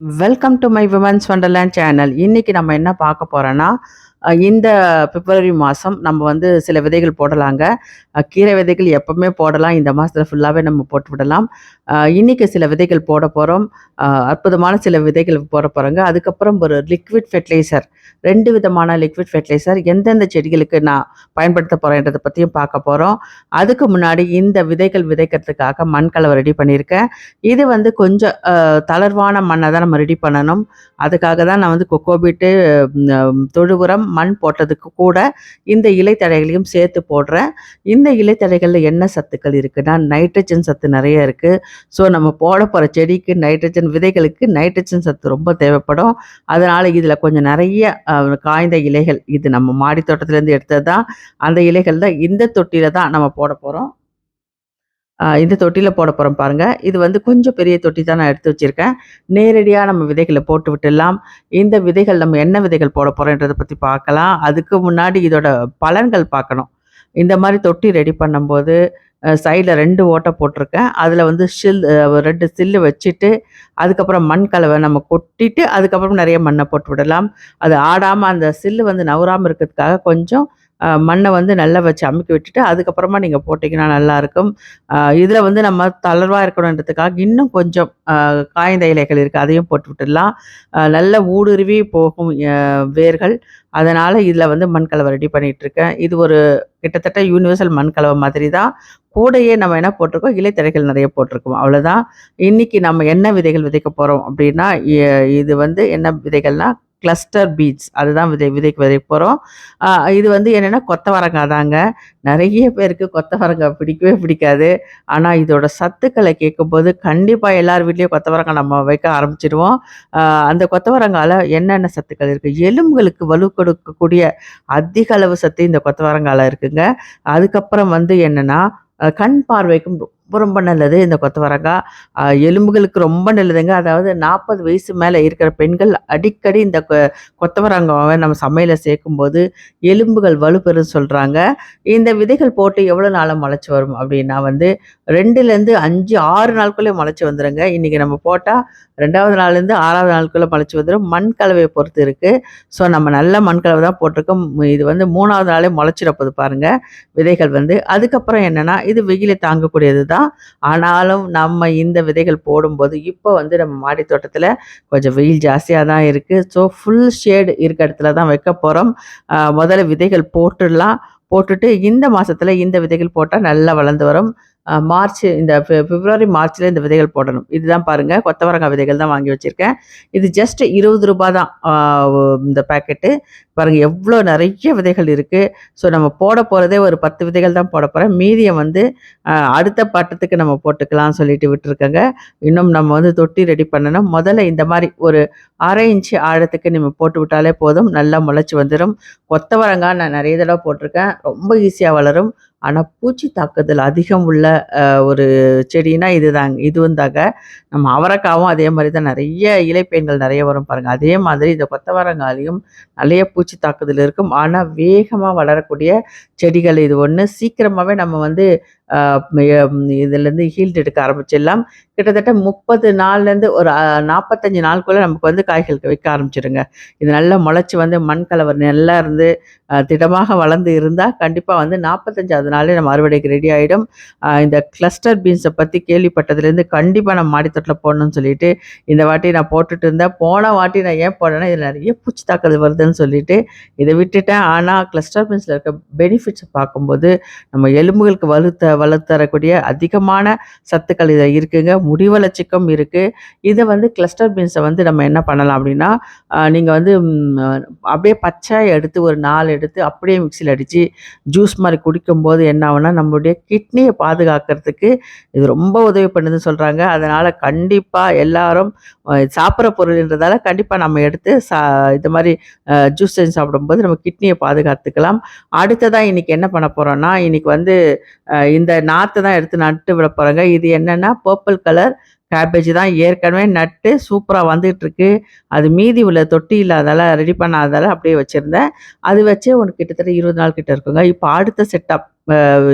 Welcome to my women's wonderland channel. இன்னைக்கு நம்ம என்ன பார்க்க போறோம்னா, இந்த பிப்ரவரி மாதம் நம்ம வந்து சில விதைகள் போடலாங்க. கீரை விதைகள் எப்பவுமே போடலாம். இந்த மாதத்தில் ஃபுல்லாகவே நம்ம போட்டு விடலாம். இன்னைக்கு சில விதைகள் போட போகிறோம். அற்புதமான சில விதைகள் போட போகிறோங்க. அதுக்கப்புறம் ஒரு லிக்விட் ஃபெர்டிலைசர், 2 விதமான லிக்விட் ஃபெர்டிலைசர் எந்தெந்த செடிகளுக்கு நான் பயன்படுத்த போகிறேன்றதை பற்றியும் பார்க்க போகிறோம். அதுக்கு முன்னாடி இந்த விதைகள் விதைக்கிறதுக்காக மண் கலவை ரெடி பண்ணியிருக்கேன். இது வந்து கொஞ்சம் தளர்வான மண்ணை தான் நம்ம ரெடி பண்ணணும். அதுக்காக தான் நான் வந்து கொக்கோபீட்டு, தொழு உரம், மண் போட்டதுக்கு கூட இந்த இலைத்தழைகளையும் சேர்த்து போடுறேன். இந்த இலைத்தழைகளில் என்ன சத்துக்கள் இருக்குன்னா, நைட்ரஜன் சத்து நிறைய இருக்குது. ஸோ நம்ம போட போகிற செடிக்கு விதைகளுக்கு நைட்ரஜன் சத்து ரொம்ப தேவைப்படும். அதனால் இதில் கொஞ்சம் நிறைய காய்ந்த இலைகள், இது நம்ம மாடி தோட்டத்துலேருந்து எடுத்தது தான். அந்த இலைகள் தான் இந்த தொட்டியில் தான் நம்ம போட போகிறோம். இந்த தொட்டியில போட போறோம் பாருங்க. இது வந்து கொஞ்சம் பெரிய தொட்டி தான் நான் எடுத்து வச்சிருக்கேன். நேரடியா நம்ம விதைகள போட்டு விட்டுடலாம். இந்த விதைகள் நம்ம என்ன விதைகள் போட போறோம்ன்றத பத்தி பார்க்கலாம். அதுக்கு முன்னாடி இதோட பலன்கள் பார்க்கணும். இந்த மாரி தொட்டி ரெடி பண்ணும்போது, சைடுல 2 ஓட்டை போட்டிருக்கேன். அதில வந்து 2 சில்லு வச்சுட்டு, அதுக்கப்புறம் மண் கலவை நம்ம கொட்டிட்டு, அதுக்கப்புறம் நெறைய மண்ண போட்டு விடலாம். அது ஆடாம அந்த சில்லு வந்து நவுறாம இருக்கிறதுக்காக கொஞ்சம் மண்ணை வந்து நல்லா வச்சு அமுக்கி விட்டுட்டு அதுக்கப்புறமா நீங்கள் போட்டிங்கன்னா நல்லாயிருக்கும். இதில் வந்து நம்ம தளர்வாக இருக்கணுன்றதுக்காக இன்னும் கொஞ்சம் காய்ந்த இலைகள் இருக்குது, அதையும் போட்டு விட்டுடலாம். நல்ல ஊடுருவி போகும் வேர்கள். அதனால் இதில் வந்து மண்கலவை ரெடி பண்ணிகிட்ருக்கேன். இது ஒரு கிட்டத்தட்ட யூனிவர்சல் மண்கலவை மாதிரி தான். கூடையே நம்ம என்ன போட்டிருக்கோம், இலைத்தழைகள் நிறைய போட்டிருக்கோம், அவ்வளோதான். இன்றைக்கி நம்ம என்ன விதைகள் விதைக்க போகிறோம் அப்படின்னா, இது வந்து என்ன விதைகள்னா கிளஸ்டர் பீட்ஸ், அதுதான் விதைக்க போகிறோம். இது வந்து என்னென்னா கொத்தவரங்காய் தாங்க. நிறைய பேருக்கு கொத்தவரங்காய் பிடிக்கவே பிடிக்காது. ஆனால் இதோட சத்துக்களை கேட்கும்போது கண்டிப்பாக எல்லார் வீட்லேயும் கொத்தவரங்காய் நம்ம வைக்க ஆரம்பிச்சிடுவோம். அந்த கொத்தவரங்காயில் என்னென்ன சத்துக்கள் இருக்குது, எலும்புகளுக்கு வலு கொடுக்கக்கூடிய அதிக அளவு சத்து இந்த கொத்தவரங்காயில் இருக்குங்க. அதுக்கப்புறம் வந்து என்னென்னா, கண் பார்வைக்கும் ரொம்ப ரொம்ப நல்லது இந்த கொத்தவரங்காய். எலும்புகளுக்கு ரொம்ப நல்லதுங்க. அதாவது 40 வயசு மேலே இருக்கிற பெண்கள் அடிக்கடி இந்த கொத்தவரங்காவை நம்ம சமையலில் சேர்க்கும்போது எலும்புகள் வலுப்பெறும் சொல்கிறாங்க. இந்த விதைகள் போட்டு எவ்வளோ நாளாக முளைச்சி வரும் அப்படின்னா வந்து 2லேருந்து 5, 6 நாளுக்குள்ளே முளைச்சி வந்துடுங்க. இன்றைக்கி நம்ம போட்டால் 2வது நாள்லேருந்து 6வது நாளுக்குள்ளே முளைச்சி வந்துடும். மண் கலவையை பொறுத்து இருக்குது. ஸோ நம்ம நல்ல மண் கலவை தான் போட்டிருக்கோம். இது வந்து 3வது நாளே முளைச்சிட போகுது பாருங்கள் விதைகள் வந்து. அதுக்கப்புறம் என்னென்னா, இது வெயிலை தாங்கக்கூடியது தான். ஆனாலும் நம்ம இந்த விதைகள் போடும்போது இப்போ வந்து நம்ம மாடி தோட்டத்தில் கொஞ்சம் வெயில் ஜாஸ்தியாக தான் இருக்குது. ஸோ ஃபுல் ஷேடு இருக்க இடத்துல தான் வைக்க போகிறோம். முதல்ல விதைகள் போட்டுடலாம். போட்டுட்டு இந்த மாதத்தில் இந்த விதைகள் போட்டால் நல்லா வளர்ந்து வரும். இந்த பிப்ரவரி, மார்ச்சில் இந்த விதைகள் போடணும். இதுதான் பாருங்கள், கொத்தவரங்காய் விதைகள் தான் வாங்கி வச்சுருக்கேன். இது ஜஸ்ட் ரூ. 20 தான் இந்த பேக்கெட்டு. பாருங்கள் எவ்வளோ நிறைய விதைகள் இருக்குது. ஸோ நம்ம போட போகிறதே ஒரு 10 விதைகள் தான் போட போகிறேன். மீதியை வந்து அடுத்த பட்டத்துக்கு நம்ம போட்டுக்கலாம்னு சொல்லிட்டு விட்டுருக்கேங்க. இன்னும் நம்ம வந்து தொட்டி ரெடி பண்ணணும். முதல்ல இந்த மாதிரி ஒரு 1/2 இன்ச்சு ஆழத்துக்கு நம்ம போட்டு விட்டாலே போதும், நல்லா முளைச்சி வந்துடும். கொத்தவரங்காய் நான் நிறைய தடவை போட்டிருக்கேன், ரொம்ப ஈஸியாக வளரும். ஆனால் பூச்சி தாக்குதல் அதிகம் உள்ள ஒரு செடினா இதுவும் தாங்க. நம்ம அவரைக்காவும் அதே மாதிரி தான், நிறைய இலைப்பேன்கள் நிறைய வரும் பாருங்கள். அதே மாதிரி இந்த கொத்தவரங்காயிலையும் நிறைய பூச்சி தாக்குதல் இருக்கும். ஆனால் வேகமாக வளரக்கூடிய செடிகள் இது ஒன்று. சீக்கிரமாகவே நம்ம வந்து இதுலேருந்து ஹீல்டு எடுக்க ஆரம்பிச்சிடலாம். கிட்டத்தட்ட 30 நாள்லேருந்து ஒரு 45 நாளுக்குள்ளே நமக்கு வந்து காய்கள் வைக்க ஆரம்பிச்சிடுங்க. இது நல்லா முளைச்சி வந்து மண் கலவை நல்லா இருந்து திடமாக வளர்ந்து இருந்தால் கண்டிப்பாக வந்து 45வது நாளே நம்ம அறுவடைக்கு ரெடி ஆகிடும். இந்த கிளஸ்டர் பீன்ஸை பற்றி கேள்விப்பட்டதுலேருந்து கண்டிப்பாக நம்ம மாடித்தோட்டில் போடணும்னு சொல்லிட்டு இந்த வாட்டி நான் போட்டுட்டு இருந்தேன். போன வாட்டி நான் ஏன் போடேன்னா, இதில் நிறைய பூச்சி தாக்குதல் வருதுன்னு சொல்லிட்டு இதை விட்டுட்டேன். ஆனால் கிளஸ்டர் பீன்ஸில் இருக்க பெனிஃபிட்ஸை பார்க்கும்போது நம்ம எலும்புகளுக்கு வலுத்தரக்கூடிய அதிகமான சத்துக்கள் இதில் இருக்குங்க. முடி வளர்ச்சிக்கும் இருக்குது. இதை வந்து கிளஸ்டர் பீன்ஸை வந்து நம்ம என்ன பண்ணலாம் அப்படின்னா, நீங்கள் வந்து அப்படியே பச்சையாக எடுத்து ஒரு 4 எடுத்து அப்படியே மிக்சியில் அடித்து ஜூஸ் மாதிரி குடிக்கும்போது என்ன ஆகும்னா, நம்மளுடைய கிட்னியை பாதுகாக்கிறதுக்கு இது ரொம்ப உதவி பண்ணுதுன்னு சொல்கிறாங்க. அதனால் கண்டிப்பாக எல்லாரும் சாப்பிட்ற பொருள்ன்றதால கண்டிப்பாக நம்ம எடுத்து இது மாதிரி ஜூஸ் செஞ்சு சாப்பிடும்போது நம்ம கிட்னியை பாதுகாத்துக்கலாம். அடுத்ததாக இன்றைக்கி என்ன பண்ண போகிறோன்னா, இன்றைக்கி வந்து இந்த நாற்றை தான் எடுத்து நட்டு விட போகிறேங்க. இது என்னென்னா பர்பிள் கலர் கேபேஜ் தான், ஏற்கனவே நட்டு சூப்பராக வந்துகிட்ருக்கு. அது மீதி உள்ள தொட்டி இல்லாதால ரெடி பண்ணாதால அப்படியே வச்சுருந்தேன். அது வச்சே கிட்டத்தட்ட 20 நாள் கிட்ட இருக்குங்க. இப்போ அடுத்த செட்டப்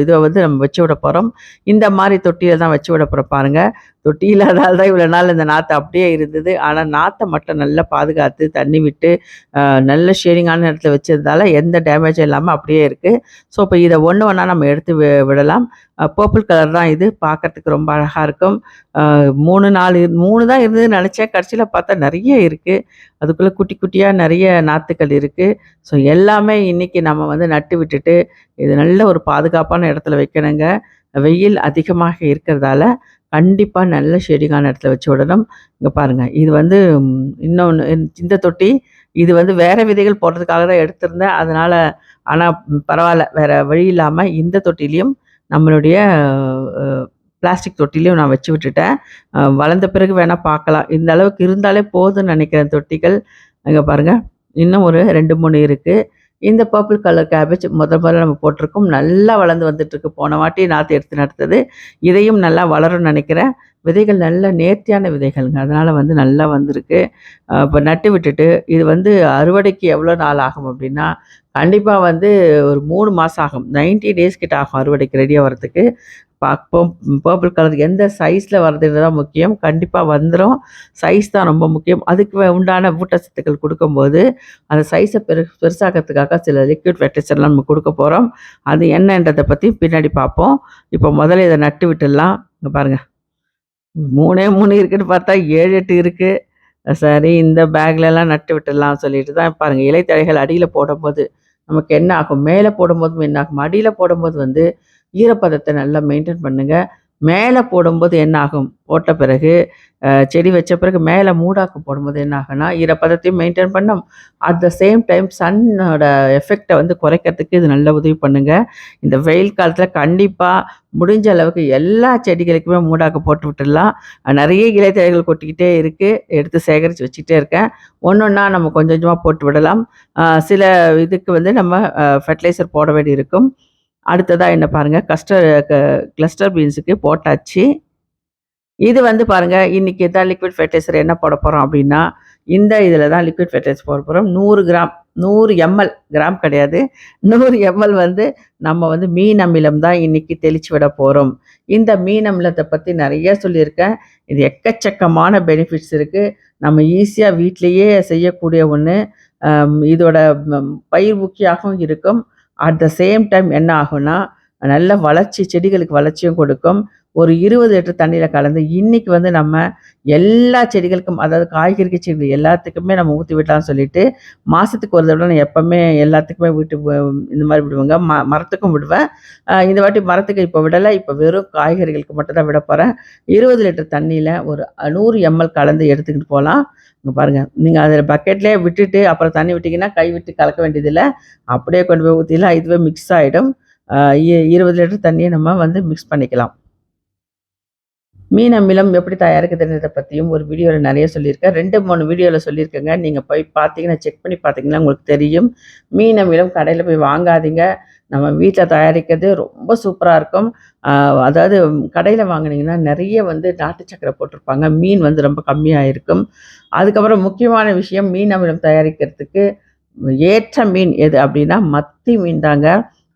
இத வந்து நம்ம வச்சு விட போறோம். இந்த மாரி தொட்டியில தான் வச்சு விட போறோம் பாருங்க. தொட்டி இல்லாததால தான் இவ்வளோ நாள் இந்த நாத்து அப்படியே இருந்தது. ஆனா நாத்த மட்டும் நல்லா பாதுகாத்து, தண்ணி விட்டு, அ நல்ல ஷேடிங்கான இடத்துல வச்சதுனால எந்த டேமேஜும் இல்லாம அப்படியே இருக்கு. ஸோ, இப்ப இத ஒண்ணு ஒண்ணா நம்ம எடுத்து விடலாம். பர்பிள் கலர் தான் இது. பார்க்கறதுக்கு ரொம்ப அழகா இருக்கும். 3, 4 3 தான் இருந்ததுன்னு நெனச்சேன். கடைசில பார்த்தா நெறைய இருக்கு. அதுக்குள்ள குட்டி குட்டியா நெறைய நாத்துக்கள் இருக்கு. ஸோ, எல்லாமே இன்னைக்கு நம்ம வந்து நட்டு விட்டுட்டு, இது நல்ல ஒரு பாதுகாப்பான இடத்துல வைக்கணுங்க. வெயில் அதிகமாக இருக்கிறதால, கண்டிப்பா நல்ல ஷேடிங்கான இடத்துல வச்சு விடணும். இங்க பாருங்க. இது வந்து இன்னொன்னு இந்த தொட்டி, இது வந்து வேற விதைகள் போடுறதுக்காக தான் எடுத்திருந்தேன். அதனால ஆனா பரவால்ல. வேற வழி இல்லாம இந்த தொட்டியிலயும் நம்மளுடைய அ பிளாஸ்டிக் தொட்டிலயும் நான் வச்சு விட்டுட்டேன். வளர்ந்த பிறகு வேணா பார்க்கலாம். இந்த அளவுக்கு இருந்தாலே போதும்னு நெனைக்கிறேன் தொட்டிகள். அங்க பாருங்க. இன்னும் ஒரு 2, 3 இருக்கு. இந்த பர்பிள் கலர் கேபேஜ் முதல்ல நம்ம போட்டிருக்கோம். நல்லா வளர்ந்து வந்துட்டுருக்கு. போன வாட்டி நாத்து எடுத்து நட்டது. இதையும் நல்லா வளரும்னு நெனைக்கிறேன். விதைகள் நல்ல நேர்த்தியான விதைகள்ங்க. அதனால வந்து நல்லா வந்திருக்கு. இப்ப நட்டு விட்டுட்டு, இது வந்து அறுவடைக்கு எவ்வளோ நாள் ஆகும் அப்டின்னா, கண்டிப்பா வந்து ஒரு 3 மாசம் ஆகும். 90 டேஸ் கிட்ட ஆகும் அறுவடைக்கு ரெடியா வரதுக்கு. பார்ப்போம். பர்பிள் கலர் எந்த சைஸ்ல வருதுன்னு தான் முக்கியம். கண்டிப்பா வந்துரும். சைஸ் தான் ரொம்ப முக்கியம். அதுக்கு உண்டான ஊட்டச்சத்துக்கள் குடுக்கும்போது, அந்த சைஸ பெருசாக்கிறதுக்காக சில லிக்விட் ஃபெர்டிலைசர்லாம் நம்ம குடுக்க போறோம். அது என்னன்றத பத்தி பின்னாடி பார்ப்போம். இப்போ முதல்ல இத நட்டு விட்டுடலாம். இங்க பாருங்க. 3ஏ 3 இருக்குன்னு பார்த்தா 7, 8 இருக்கு. சரி இந்த பேக்லலாம் நட்டு விட்டுடலாம் சொல்லிட்டு தான் பாருங்க இலைத்தழைகள் அடியில போடும்போது, நமக்கு என்ன ஆகும்? மேல போடும்போதும் என்ன ஆகும்? அடியில போடும்போது வந்து ஈரப்பதத்த நல்லா மெயின்டெயின் பண்ணுங்க. மேல போடும்போது என்ன ஆகும்? போட்ட பிறகு செடி வச்ச பிறகு மேல மூடாக்கு போடும்போது என்ன ஆகும்னா, ஈரப்பதத்தையும் மெயின்டெயின் பண்ணும். அட் த சேம் டைம் சன்னோட எஃபெக்ட்ட வந்து குறைக்கிறதுக்கு இது நல்ல உதவி பண்ணுங்க. இந்த வெயில் காலத்தில கண்டிப்பா முடிஞ்ச அளவுக்கு எல்லா செடிகளுக்குமே மூடாக்கு போட்டு விட்டுடலாம். நெறைய இலைத்தழைகள் கொட்டிக்கிட்டே இருக்கு. எடுத்து சேகரிச்சு வச்சுக்கிட்டே இருக்கேன். ஒண்ணொண்ணா நம்ம கொஞ்சம் கொஞ்சமா போட்டு விடலாம். சில இதுக்கு வந்து நம்ம ஃபெர்டிலைசர் போட வேண்டியிருக்கும். அடுத்ததா என்ன பாருங்க, கிளஸ்டர் பீன்ஸுக்கு போட்டாச்சு. இது வந்து பாருங்க, இன்னைக்கு தான் லிக்விட் ஃபெர்டிலைசர் என்ன போடப் போறோம் அப்டின்னா, இந்த இதில தான் லிக்விட் ஃபெர்டிலைசர் போடப் போறோம். 100 கிராம் 100 எம்எல் கிராம் கிடையாது. 100 எம்எல் வந்து நம்ம வந்து மீன் அமிலம் தான் இன்னைக்கு தெளிச்சு விட போறோம். இந்த மீன் அமிலத்த பத்தி நெறைய சொல்லியிருக்கேன். இது எக்கச்சக்கமான பெனிஃபிட்ஸ் இருக்கு. நம்ம ஈஸியா வீட்லயே செய்யக்கூடிய ஒண்ணு. இதோட பயிர் ஊக்கியாகவும் இருக்கும். அட் த சேம் டைம் என்ன ஆகும்னா, நல்ல வளர்ச்சி செடிகளுக்கு வளர்ச்சியும் கொடுக்கும். ஒரு 20 லிட்டர் தண்ணீல கலந்து இன்னைக்கு வந்து நம்ம எல்லா செடிகளுக்கும் அதாவது காய்கறி செடி எல்லாத்துக்குமே நம்ம ஊத்தி விடலாம்னு சொல்லிட்டு, மாசத்துக்கு ஒரு தடவ நான் எப்பவுமே எல்லாத்துக்குமே இந்த மாரி விடுவேங்க. மரத்துக்கும் விடுவேன். இந்த வாட்டி மரத்துக்கு இப்ப விடல. இப்ப வெறும் காய்கறிகளுக்கு மட்டும் தான் விடப் போறேன். 20 லிட்டர் தண்ணீல ஒரு 100 எம்எல் கலந்து எடுத்துக்கிட்டு போலாம். இங்க பாருங்க. நீங்க அத பக்கெட்லயே விட்டுட்டு அப்புறம் தண்ணி விட்டீங்கன்னா, கை விட்டு கலக்க வேண்டியதில்ல. அப்படியே கொண்டு போய் ஊத்திடலாம். இதுவே மிக்ஸ் ஆயிடும். அ 20 லிட்டர் தண்ணிய நம்ம வந்து மிக்ஸ் பண்ணிக்கலாம். மீன் அமிலம் எப்படி தயாரிக்கிறதுன்றத பத்தியும் ஒரு வீடியோல நெறைய சொல்லியிருக்கேன். 2, 3 வீடியோல சொல்லியிருக்கேங்க. நீங்க போய் பார்த்தீங்கன்னா, செக் பண்ணி பார்த்தீங்கன்னா உங்களுக்கு தெரியும். மீன் அமிலம் கடையில போய் வாங்காதீங்க. நம்ம வீட்ல தயாரிக்கிறது ரொம்ப சூப்பரா இருக்கும். அ அதாவது கடையில வாங்குனீங்கன்னா, நெறைய வந்து நாட்டு சர்க்கரை போட்டிருப்பாங்க. மீன் வந்து ரொம்ப கம்மியா இருக்கும். அதுக்கப்புறம் முக்கியமான விஷயம் மீன் அமிலம் தயாரிக்கிறதுக்கு ஏற்ற மீன் எது அப்டின்னா, மத்தி மீன் தாங்க.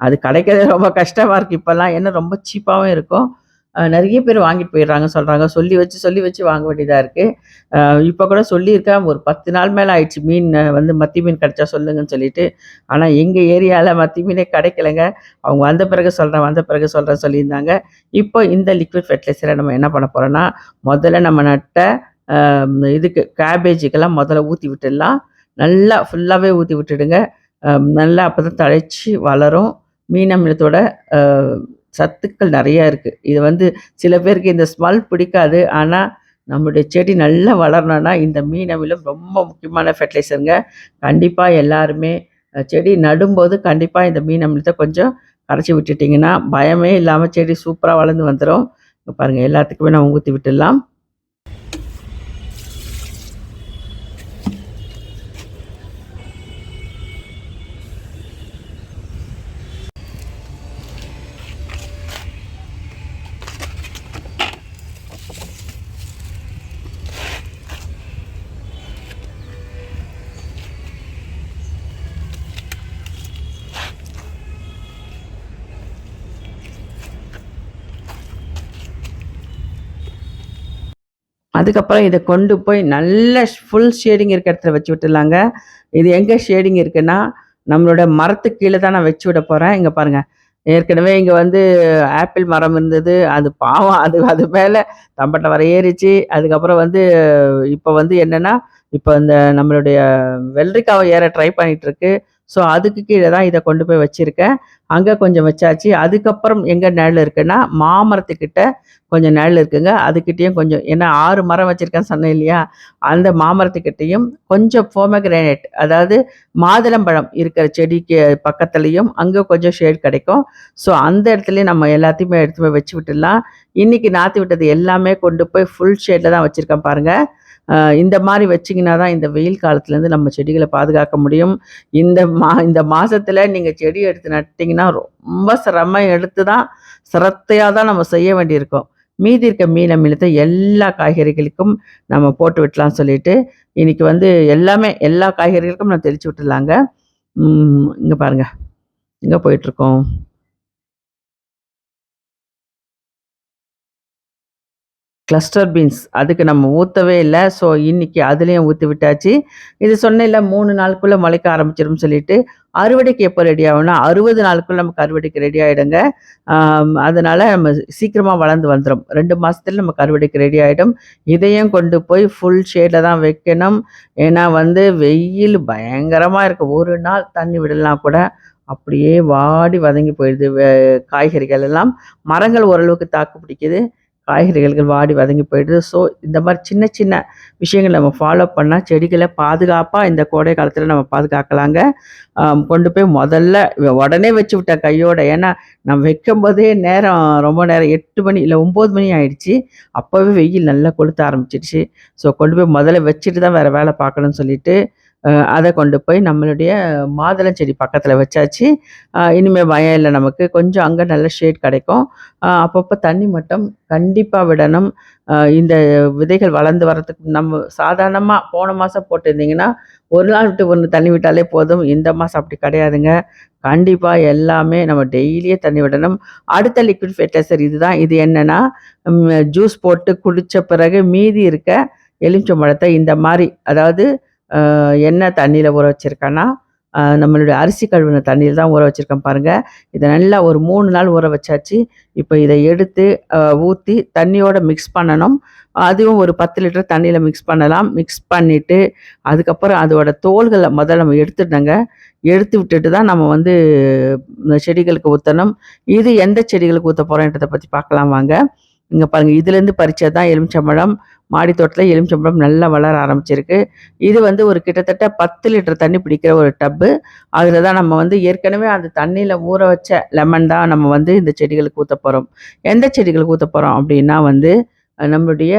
அது கிடைக்கிறதே ரொம்ப கஷ்டமா இருக்கு இப்பலாம். ஏன்னா ரொம்ப சீப்பாவும் இருக்கும். நெறைய பேர் வாங்கிட்டு போயிடுறாங்க சொல்றாங்க. சொல்லி வச்சு வாங்க வேண்டியதா இருக்கு. அ இப்ப கூட சொல்லியிருக்கேன். ஒரு 10 நாள் மேல ஆயிடுச்சு. மீன் வந்து மத்தி மீன் கிடைச்சா சொல்லுங்கன்னு சொல்லிட்டு. ஆனா எங்க ஏரியால மத்தி மீனே கிடைக்கலங்க. அவங்க வந்த பிறகு சொல்றேன் சொல்லியிருந்தாங்க. இப்போ இந்த லிக்விட் ஃபெர்டிலைசர நம்ம என்ன பண்ண போறோம்னா, முதல்ல நம்ம நட்ட அ இதுக்கு கேபேஜுக்கெல்லாம் முதல்ல ஊத்தி விட்டுடலாம். நல்லா ஃபுல்லாவே ஊத்தி விட்டுடுங்க. நல்லா அப்பதான் தழைச்சு வளரும். மீன் அமிலத்தோட அ சத்துக்கள் நெறைய இருக்கு. இது வந்து சில பேருக்கு இந்த ஸ்மெல் பிடிக்காது. ஆனா, நம்முடைய செடி நல்லா வளரணும்னா, இந்த மீன் அமிலம் ரொம்ப முக்கியமான ஃபெர்டிலைசர்ங்க. கண்டிப்பா எல்லாருமே செடி நடும்போது கண்டிப்பா இந்த மீன் அமிலத்த கொஞ்சம் கரைச்சு விட்டுட்டீங்கன்னா, பயமே இல்லாம செடி சூப்பரா வளர்ந்து வந்துரும். இங்க பாருங்க எல்லாத்துக்குமே நம்ம ஊத்தி விட்டுடலாம். அதுக்கப்புறம் இத கொண்டு போய் நல்ல ஃபுல் ஷேடிங் இருக்க இடத்துல வச்சு விட்டுடலாங்க. இது எங்க ஷேடிங் இருக்குன்னா, நம்மளோட மரத்துக்கு கீழ தான் நான் வச்சு விட போறேன். இங்க பாருங்க. ஏற்கனவே இங்க வந்து ஆப்பிள் மரம் இருந்தது. அது பாவம் அது அது மேல தம்பட்ட வர ஏறிச்சு. அதுக்கப்புறம் வந்து இப்ப வந்து என்னன்னா, இப்ப இந்த நம்மளுடைய வெள்ளரிக்காவ ஏற ட்ரை பண்ணிட்டு இருக்கு. ஸோ அதுக்கு கீழ தான் இத கொண்டு போய் வச்சிருக்கேன். அங்க கொஞ்சம் வச்சாச்சு. அதுக்கப்புறம் எங்க நிழல் இருக்குன்னா, மாமரத்துக்கிட்ட கொஞ்சம் நிழல் இருக்குங்க. அதுகிட்டயும் கொஞ்சம் ஏன்னா 6 மரம் வச்சிருக்கேன்னு சொன்னேன் இல்லையா? அந்த மாமரத்துக்கிட்டயும் கொஞ்சம் பொமோகிரானேட் அதாவது மாதுளம்பழம் இருக்கிற செடிக்கு பக்கத்துலயும் அங்க கொஞ்சம் ஷேட் கிடைக்கும். ஸோ அந்த இடத்துலயும் நம்ம எல்லாத்தையுமே எடுத்து போய் வச்சு விட்டுடலாம். இன்னைக்கு நாத்து விட்டது எல்லாமே கொண்டு போய் ஃபுல் ஷேட்ல தான் வச்சிருக்கேன் பாருங்க. இந்த மாரி வச்சீங்கன்னா தான் இந்த வெயில் காலத்துலேருந்து நம்ம செடிகள பாதுகாக்க முடியும். இந்த மாசத்துல நீங்க செடி எடுத்து நட்டீங்கன்னா, ரொம்ப சிரமம் எடுத்து தான் சிரத்தையா தான் நம்ம செய்ய வேண்டியிருக்கும். மீதி இருக்க மீதத்த எல்லா காய்கறிகளுக்கும் நம்ம போட்டு விட்டலாம்னு சொல்லிட்டு, இன்னைக்கு வந்து எல்லா காய்கறிகளுக்கும் நான் தெளிச்சு விட்டுடலாங்க. இங்க பாருங்க. எங்க போயிட்டுருக்கோம்? Cluster beans. அதுக்கு நம்ம ஊத்தவே இல்ல. ஸோ, இன்னைக்கு அதுலயும் ஊத்தி விட்டாச்சு. இது சொன்னேன்ல 3 நாளுக்குள்ள முளைக்க ஆரம்பிச்சுரும்னு சொல்லிட்டு, அறுவடைக்கு எப்போ ரெடி ஆகும்னா, 60 நாளுக்குள்ள நமக்கு அறுவடைக்கு ரெடி ஆயிடுங்க. அதனால நம்ம சீக்கிரமா வளர்ந்து வந்துரும். 2 மாசத்துல நமக்கு அறுவடைக்கு ரெடி ஆயிடும். இதையும் கொண்டு போய் ஃபுல் ஷேட்ல தான் வைக்கணும். ஏன்னா வந்து வெயில் பயங்கரமா இருக்கு. ஒரு நாள் தண்ணி விடலனா கூட அப்படியே வாடி வதங்கி போயிடுது. காய்கறிகள் எல்லாம். மரங்கள் ஓரளவுக்கு தாக்கு பிடிக்குது. காய்கறிகள் வாடி வதங்கி போயிடுது. ஸோ, இந்த மாரி சின்ன சின்ன விஷயங்கள நம்ம ஃபாலோ பண்ணா செடிகள பாதுகாப்பா இந்த கோடை காலத்துல நம்ம பாதுகாக்கலாங்க. கொண்டு போய் முதல்ல உடனே வச்சு விட்டேன் கையோட. ஏன்னா, நான் வைக்கும்போதே ரொம்ப நேரம் 8 மணி இல்ல 9 மணி ஆயிடுச்சு. அப்பவே வெயில் நல்லா கொளுத்த ஆரம்பிச்சுடுச்சு. ஸோ, கொண்டு போய் முதல்ல வச்சுட்டு தான் வேற வேல பார்க்கணும்னு சொல்லிட்டு, அத கொண்டு போய் நம்மளுடைய மாதுளம் செடி பக்கத்துல வச்சாச்சு. இனிமே பயம் இல்ல நமக்கு. கொஞ்சம் அங்க நல்ல ஷேட் கிடைக்கும். அப்பப்ப தண்ணி மட்டும் கண்டிப்பா விடணும். இந்த விதைகள் வளர்ந்து வரதுக்கு நம்ம சாதாரணமா போன மாசம் போட்டிருந்தீங்கன்னா, 1 நாள் விட்டு 1 தண்ணி விட்டாலே போதும். இந்த மாசம் அப்படி கிடையாதுங்க. கண்டிப்பா எல்லாமே நம்ம டெய்லியே தண்ணி விடணும். அடுத்த லிக்விட் ஃபெர்டிலைசர் இதுதான். இது என்னன்னா, ஜூஸ் போட்டு குடிச்ச பிறகு மீதி இருக்க எலுமிச்சம்பழத்த இந்த மாரி அதாவது என்ன தண்ணீல ஊற வச்சிருக்கேன்னா, நம்மளுடைய அரிசி கழுவின தண்ணீல தான் ஊற வச்சிருக்கேன் பாருங்க. இத நல்லா ஒரு 3 நாள் ஊற வச்சாச்சு. இப்ப இத எடுத்து ஊத்தி தண்ணியோட மிக்ஸ் பண்ணணும். அதுவும் ஒரு 10 லிட்டர் தண்ணீல மிக்ஸ் பண்ணலாம். மிக்ஸ் பண்ணிட்டு, அதுக்கப்புறம் அதோட தோல்கள முதல்ல நம்ம எடுத்துடணுங்க. எடுத்து விட்டுட்டு தான் நம்ம வந்து இந்த செடிகளுக்கு ஊத்தணும். இது எந்த செடிகளுக்கு ஊத்த போறோன்றத பத்தி பார்க்கலாம் வாங்க. இங்க பாருங்க இதுலேருந்து பறிச்சது தான் எலுமிச்சம்பழம். மாடி தோட்டத்துல எலுமிச்சம்பழம் நல்லா வளர ஆரம்பிச்சிருக்கு. இது வந்து ஒரு கிட்டத்தட்ட 10 லிட்டர் தண்ணி பிடிக்கிற ஒரு டப்பு. அதில தான் நம்ம வந்து ஏற்கனவே அந்த தண்ணீல ஊற வச்ச லெமன் தான் நம்ம வந்து இந்த செடிகளுக்கு ஊத்தப் போறோம். எந்த செடிகளுக்கு ஊத்தப் போறோம் அப்டின்னா வந்து, நம்மளுடைய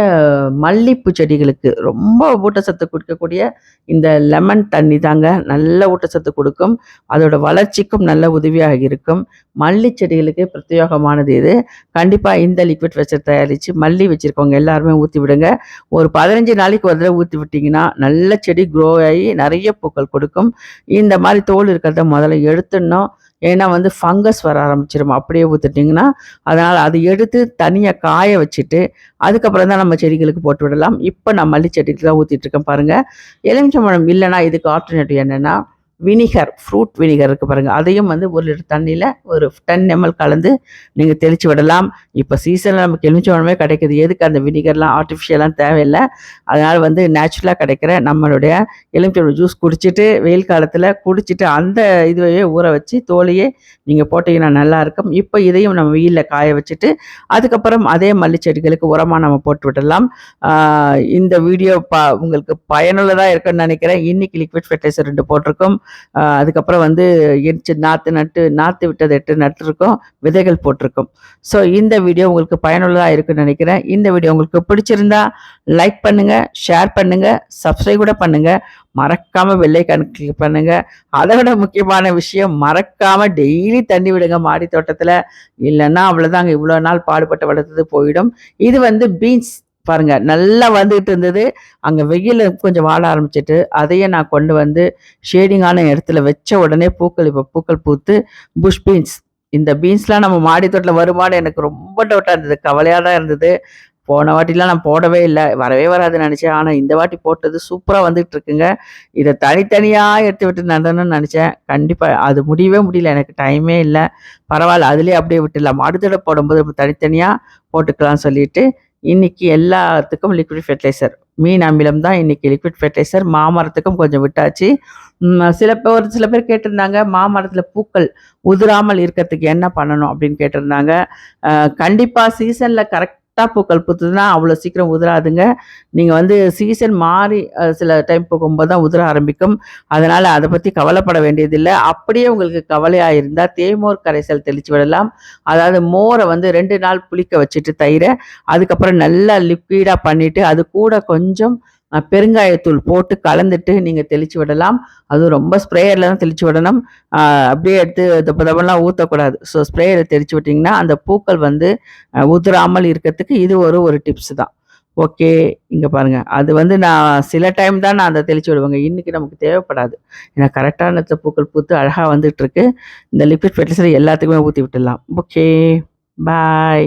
மல்லிப்பூ செடிகளுக்கு ரொம்ப ஊட்டச்சத்து குடுக்கக்கூடிய இந்த லெமன் தண்ணி தாங்க நல்ல ஊட்டச்சத்து குடுக்கும். அதோட வளர்ச்சிக்கும் நல்ல உதவியாக இருக்கும். மல்லி செடிகளுக்கு பிரத்யேகமானது இது. கண்டிப்பா இந்த லிக்விட் வெஸ்டர் தயாரிச்சு மல்லி வச்சிருக்கவங்க எல்லாருமே ஊத்தி விடுங்க. ஒரு 15 நாளைக்கு ஒரு தடவ ஊத்தி விட்டீங்கன்னா, நல்ல செடி க்ரோ ஆகி நெறைய பூக்கள் கொடுக்கும். இந்த மாரி தோல் இருக்கிறத முதல்ல எடுத்துடணும். ஏன்னா வந்து ஃபங்கஸ் வர ஆரம்பிச்சுரும். அப்படியே ஊத்திட்டீங்கன்னா, அதனால அத எடுத்து தனியா காய வச்சுட்டு, அதுக்கப்புறம் தான் நம்ம செடிகளுக்கு போட்டு விடலாம். இப்ப நான் மல்லி செடிக்கு தான் ஊத்திட்டு இருக்கேன் பாருங்க. எலுமிச்சம்பழம் இல்லன்னா இதுக்கு ஆல்டர்னேட்டிவ் என்னன்னா, வினிகர், ஃப்ரூட் வினிகர் இருக்கு பாருங்க. அதையும் வந்து 1 லிட்டர் தண்ணீல ஒரு 10 எம்எல் கலந்து நீங்க தெளிச்சு விடலாம். இப்ப சீசன்ல நமக்கு எலுமிச்சம்பழமே கிடைக்குது. எதுக்கு அந்த வினிகர்லாம் ஆர்ட்டிஃபிஷியலாம் தேவையில்ல. அதனால வந்து நேச்சுரலா கிடைக்கிற நம்மளுடைய எலுமிச்சம்பழம் ஜூஸ் குடிச்சிட்டு, வெயில் காலத்துல குடிச்சிட்டு அந்த இதுவையே ஊற வச்சு தோலையே நீங்க போட்டீங்கன்னா நல்லாயிருக்கும். இப்ப இதையும் நம்ம வெயில்ல காய வச்சுட்டு, அதுக்கப்புறம் அதே மல்லி செடிகளுக்கு உரமா நம்ம போட்டு விடலாம். இந்த வீடியோ உங்களுக்கு பயனுள்ளதா இருக்குன்னு நினைக்கிறேன். இன்னைக்கு லிக்விட் ஃபெர்டிலைசர் 2 போட்டிருக்கோம். அதுக்கப்புறம் வந்து நாத்து விட்டது 8 நட்டுருக்கோம். விதைகள் போட்டிருக்கோம். ஸோ இந்த வீடியோ உங்களுக்கு பயனுள்ளதா இருக்குன்னு நினைக்கிறேன். இந்த வீடியோ உங்களுக்கு பிடிச்சிருந்தா லைக் பண்ணுங்க, ஷேர் பண்ணுங்க, சப்ஸ்கிரைப் கூட பண்ணுங்க. மறக்காம பெல் ஐகான் கிளிக் பண்ணுங்க. அதை விட முக்கியமான விஷயம் மறக்காம டெய்லி தண்ணி விடுங்க மாடி தோட்டத்துல. இல்லைன்னா அவ்வளவுதாங்க, இவ்வளவு நாள் பாடுபட்டு வளர்த்தது போயிடும். இது வந்து பீன்ஸ் பாருங்க நல்லா வந்துகிட்டு இருந்தது. அங்க வெயில்ல கொஞ்சம் வாட ஆரம்பிச்சுட்டு அதையே நான் கொண்டு வந்து ஷேடிங்கான இடத்துல வச்ச உடனே இப்ப பூக்கள் பூத்து புஷ் பீன்ஸ். இந்த பீன்ஸ்லாம் நம்ம மாடி தோட்டத்துல வருமானு எனக்கு ரொம்ப டவுட்டா இருந்தது, கவலையா தான் இருந்தது. போன வாட்டிலாம் நான் போடவே இல்ல. வரவே வராதுன்னு நெனச்சேன். ஆனா இந்த வாட்டி போட்டது சூப்பரா வந்துட்டு இருக்குங்க. இத தனித்தனியா எடுத்து விட்டு நடணும்னு நெனச்சேன். கண்டிப்பா அது முடியவே முடியல. எனக்கு டைமே இல்ல. பரவால்ல அதிலயே அப்படியே விட்டுடலாம். அடுத்த தடவ போடும்போது நம்ம தனித்தனியா போட்டுக்கலாம்னு சொல்லிட்டு, இன்னைக்கு எல்லாத்துக்கும் லிக்விட் ஃபெர்டிலைசர். மீன் அமிலம் தான் இன்னைக்கு லிக்விட் ஃபெர்டிலைசர். மாமரத்துக்கும் கொஞ்சம் விட்டாச்சு. ஒரு சில பேர் கேட்டிருந்தாங்க, மாமரத்தில பூக்கள் உதிராமல் இருக்கறதுக்கு என்ன பண்ணணும்? அப்படின்னு கேட்டிருந்தாங்க. அ கண்டிப்பா சீசன்ல கரெக்ட்டா பூக்கள் பூத்ததுன்னா, அவ்வளோ சீக்கிரம் உதிராதுங்க. நீங்க வந்து சீசன் மாறி சில டைம் போகும்போது தான் உதிர ஆரம்பிக்கும். அதனால அத பத்தி கவலைப்பட வேண்டியதில்ல. அப்படியே உங்களுக்கு கவலையா இருந்தா, தேமோர் கரைசல் தெளிச்சு விடலாம். அதாவது மோர வந்து 2 நாள் புளிக்க வச்சுட்டு தயிர, அதுக்கப்புறம் நல்லா லிக்விடா பண்ணிட்டு, அது கூட கொஞ்சம் பெருங்காயத்தூள் போட்டு கலந்துட்டு நீங்க தெளிச்சு விடலாம். அதுவும் ரொம்ப ஸ்ப்ரேயர்ல தான் தெளிச்சு விடணும். அ அப்படியே எடுத்து தப தபன்லாம் ஊத்தக்கூடாது. ஸோ ஸ்ப்ரேயர தெளிச்சு விட்டீங்கன்னா, அந்த பூக்கள் வந்து உதிராமல் இருக்கறதுக்கு இது ஒரு டிப்ஸ் தான். ஓகே. இங்க பாருங்க. அது வந்து நான் சில டைம் தான் நான் அத தெளிச்சு விடுவேங்க. இன்னைக்கு நமக்கு தேவைப்படாது. ஏன்னா கரெக்ட்டான நேரத்துல பூக்கள் பூத்து அழகா வந்துட்டுருக்கு. இந்த லிக்விட் ஃபெர்டிலைசர் எல்லாத்துக்குமே ஊத்தி விட்டுடலாம். ஓகே. பாய்.